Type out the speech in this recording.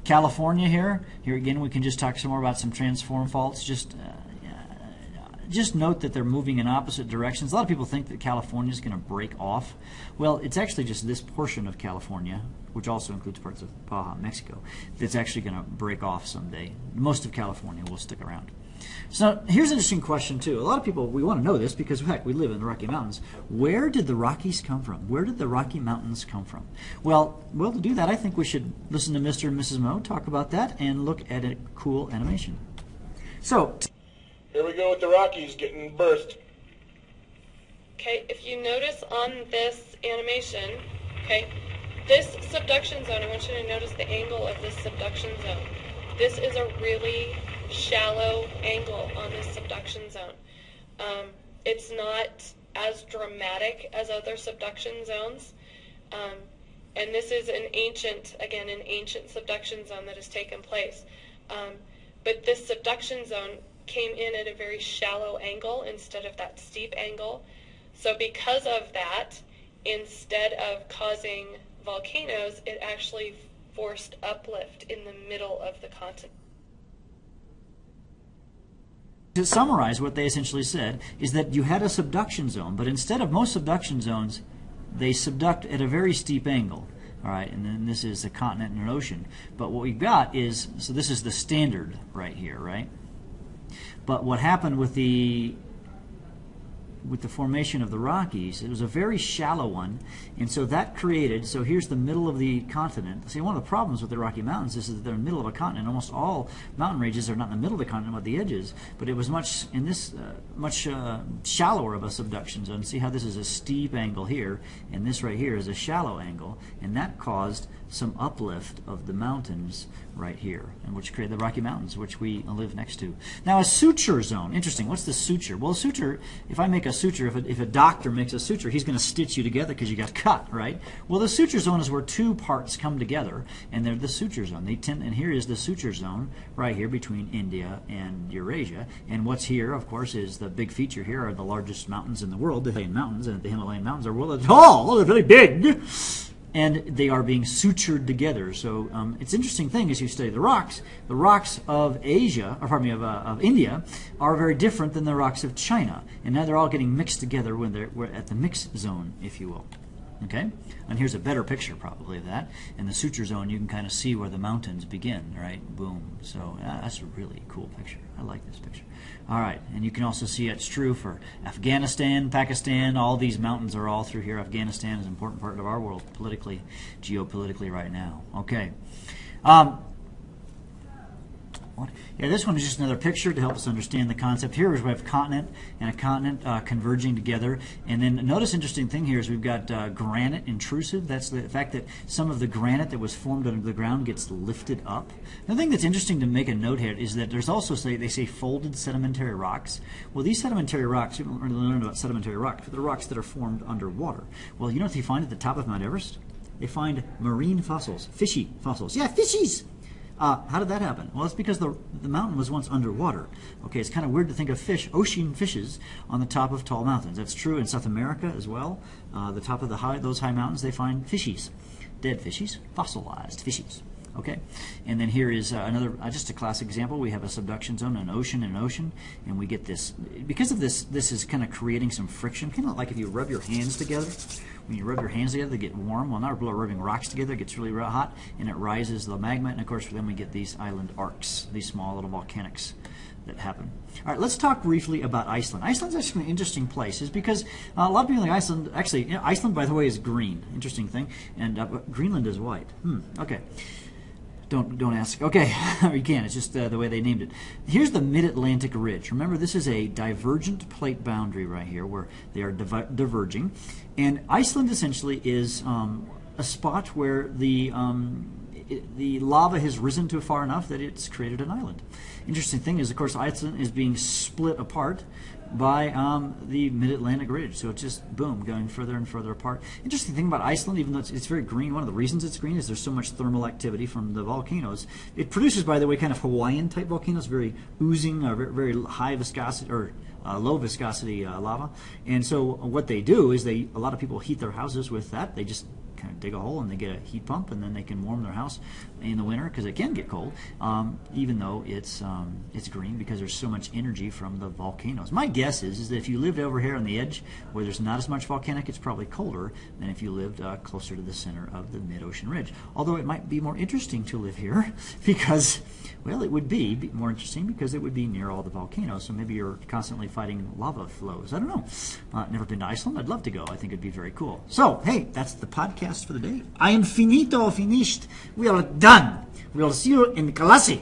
California here again we can just talk some more about some transform faults. Just note that they're moving in opposite directions. A lot of people think that California is going to break off. Well, it's actually just this portion of California, which also includes parts of Baja, Mexico, that's actually going to break off someday. Most of California will stick around. So here's an interesting question too. A lot of people, we want to know this because heck, we live in the Rocky Mountains. Where did the Rockies come from? Where did the Rocky Mountains come from? Well, to do that, I think we should listen to Mr. and Mrs. Moe talk about that and look at a cool animation. So here we go with the Rockies getting birthed. Okay, if you notice on this animation, okay, this subduction zone, I want you to notice the angle of this subduction zone. This is a really shallow angle on this subduction zone. It's not as dramatic as other subduction zones. And this is an ancient subduction zone that has taken place. But this subduction zone came in at a very shallow angle instead of that steep angle. So because of that, instead of causing volcanoes, it actually forced uplift in the middle of the continent. To summarize, what they essentially said is that you had a subduction zone, but instead of most subduction zones, they subduct at a very steep angle. All right, and then this is a continent and an ocean. But what we've got is, so this is the standard right here, right? But what happened with the formation of the Rockies, it was a very shallow one, and so that created, so here's the middle of the continent. See, one of the problems with the Rocky Mountains is that they're in the middle of a continent. Almost all mountain ranges are not in the middle of the continent, but at the edges, but it was much shallower of a subduction zone. See how this is a steep angle here, and this right here is a shallow angle, and that caused some uplift of the mountains right here, and which created the Rocky Mountains, which we live next to. Now, a suture zone. Interesting. What's the suture? Well, a suture, if I make a suture, if a doctor makes a suture, he's going to stitch you together because you got cut, right? Well, the suture zone is where two parts come together, and they're the suture zone. And here is the suture zone right here between India and Eurasia. And what's here, of course, is the big feature here are the largest mountains in the world, the Himalayan Mountains, and the Himalayan Mountains are world tall. Oh, they're really big. And they are being sutured together. So it's an interesting thing as you study the rocks. The rocks of Asia, or pardon me, of India, are very different than the rocks of China. And now they're all getting mixed together when we're at the mix zone, if you will. Okay? And here's a better picture probably of that. In the suture zone, you can kind of see where the mountains begin, right? Boom. So that's a really cool picture. I like this picture. All right, and you can also see it's true for Afghanistan, Pakistan. All these mountains are all through here. Afghanistan is an important part of our world politically, geopolitically right now. Okay. Yeah, this one is just another picture to help us understand the concept. Here is we have continent and a continent converging together. And then notice interesting thing here is we've got granite intrusive. That's the fact that some of the granite that was formed under the ground gets lifted up. The thing that's interesting to make a note here is that there's also, they say folded sedimentary rocks. Well, these sedimentary rocks, you learned about sedimentary rocks, but they're rocks that are formed underwater. Well, you know what you find at the top of Mount Everest? They find marine fossils, fishy fossils. Yeah, fishies! How did that happen? Well, it's because the mountain was once underwater. Okay, it's kind of weird to think of ocean fishes on the top of tall mountains. That's true in South America as well. The top of those high mountains, they find fishies, dead fishies, fossilized fishies. Okay, and then here is another, just a classic example. We have a subduction zone, an ocean, and we get this. Because of this, this is kind of creating some friction, kind of like if you rub your hands together. When you rub your hands together, they get warm. Well, now we're rubbing rocks together, it gets really hot, and it rises the magma, and of course, then we get these island arcs, these small little volcanics that happen. All right, let's talk briefly about Iceland. Iceland's actually an interesting place, is because a lot of people think Iceland, actually, Iceland, by the way, is green. Interesting thing, and Greenland is white. Okay. Don't ask. Okay, you can. It's just the way they named it. Here's the Mid-Atlantic Ridge. Remember, this is a divergent plate boundary right here where they are diverging. And Iceland essentially is a spot where the lava has risen to far enough that it's created an island. Interesting thing is, of course, Iceland is being split apart by the Mid-Atlantic Ridge. So it's just, boom, going further and further apart. Interesting thing about Iceland, even though it's very green, one of the reasons it's green is there's so much thermal activity from the volcanoes. It produces, by the way, kind of Hawaiian-type volcanoes, very oozing, very high viscosity, or low viscosity lava. And so what they do is a lot of people heat their houses with that. They just kind of dig a hole and they get a heat pump, and then they can warm their house in the winter because it can get cold, even though it's green because there's so much energy from the volcanoes. My guess is that if you lived over here on the edge where there's not as much volcanic, it's probably colder than if you lived closer to the center of the mid-ocean ridge. Although it might be more interesting to live here because, well, it would be more interesting because it would be near all the volcanoes. So maybe you're constantly fighting lava flows. I don't know. Never been to Iceland. I'd love to go. I think it'd be very cool. So, hey, that's the podcast for the day. I am finito, finished. We are done. We'll see you in classe.